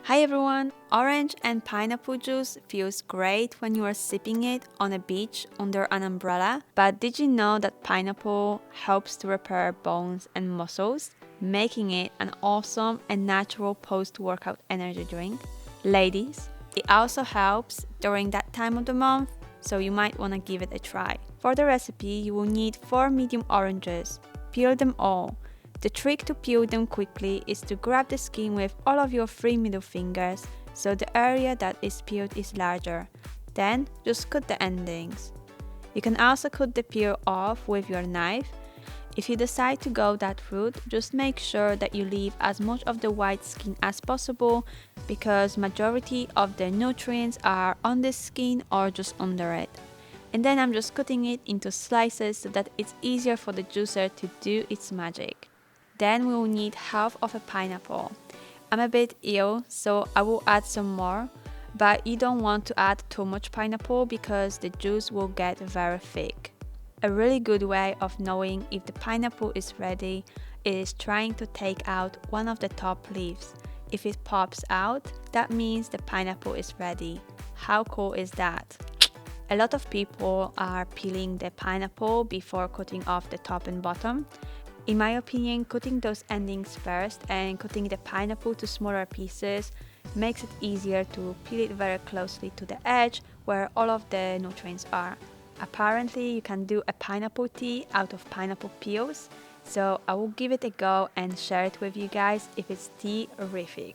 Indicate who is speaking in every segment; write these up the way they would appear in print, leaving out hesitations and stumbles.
Speaker 1: Hi everyone! Orange and pineapple juice feels great when you are sipping it on a beach under an umbrella, but did you know that pineapple helps to repair bones and muscles, making it an awesome and natural post-workout energy drink? Ladies, it also helps during that time of the month, so you might want to give it a try. For the recipe, you will need 4 medium oranges. Peel them all. The trick to peel them quickly is to grab the skin with all of your 3 middle fingers, so the area that is peeled is larger. Then, just cut the endings. You can also cut the peel off with your knife. If you decide to go that route, just make sure that you leave as much of the white skin as possible because majority of the nutrients are on the skin or just under it. And then I'm just cutting it into slices so that it's easier for the juicer to do its magic. Then we will need half of a pineapple. I'm a bit ill, so I will add some more, but you don't want to add too much pineapple because the juice will get very thick. A really good way of knowing if the pineapple is ready is trying to take out one of the top leaves. If it pops out, that means the pineapple is ready. How cool is that? A lot of people are peeling the pineapple before cutting off the top and bottom. In my opinion, cutting those endings first and cutting the pineapple to smaller pieces makes it easier to peel it very closely to the edge where all of the nutrients are. Apparently, you can do a pineapple tea out of pineapple peels, so I will give it a go and share it with you guys if it's tea-rific.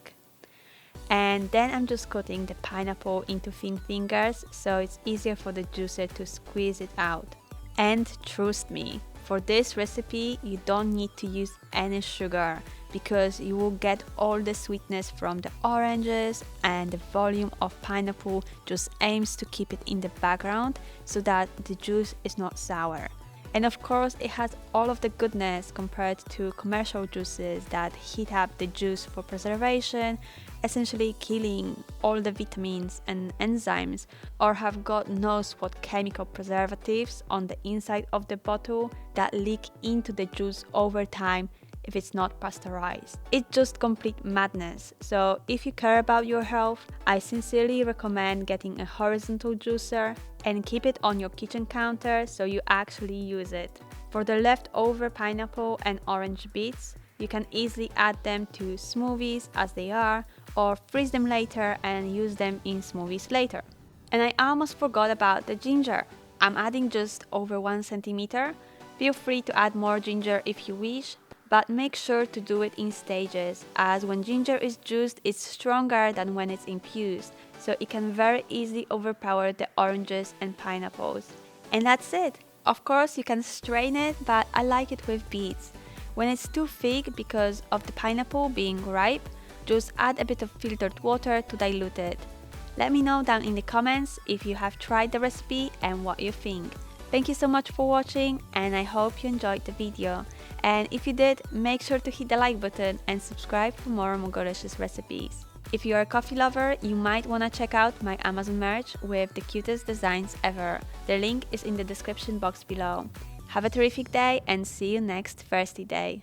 Speaker 1: And then I'm just cutting the pineapple into thin fingers so it's easier for the juicer to squeeze it out. And trust me, for this recipe, you don't need to use any sugar because you will get all the sweetness from the oranges, and the volume of pineapple just aims to keep it in the background so that the juice is not sour. And of course, it has all of the goodness compared to commercial juices that heat up the juice for preservation, essentially killing all the vitamins and enzymes, or have God knows what chemical preservatives on the inside of the bottle that leak into the juice over time if it's not pasteurized. It's just complete madness. So if you care about your health, I sincerely recommend getting a horizontal juicer and keep it on your kitchen counter so you actually use it. For the leftover pineapple and orange bits, you can easily add them to smoothies as they are, or freeze them later and use them in smoothies later. And I almost forgot about the ginger. I'm adding just over 1 centimeter. Feel free to add more ginger if you wish, but make sure to do it in stages, as when ginger is juiced, it's stronger than when it's infused, so it can very easily overpower the oranges and pineapples. And that's it. Of course, you can strain it, but I like it with beads. When it's too thick because of the pineapple being ripe, just add a bit of filtered water to dilute it. Let me know down in the comments if you have tried the recipe and what you think. Thank you so much for watching, and I hope you enjoyed the video. And if you did, make sure to hit the like button and subscribe for more Mugelicious recipes. If you're a coffee lover, you might want to check out my Amazon merch with the cutest designs ever. The link is in the description box below. Have a terrific day and see you next Thursday day.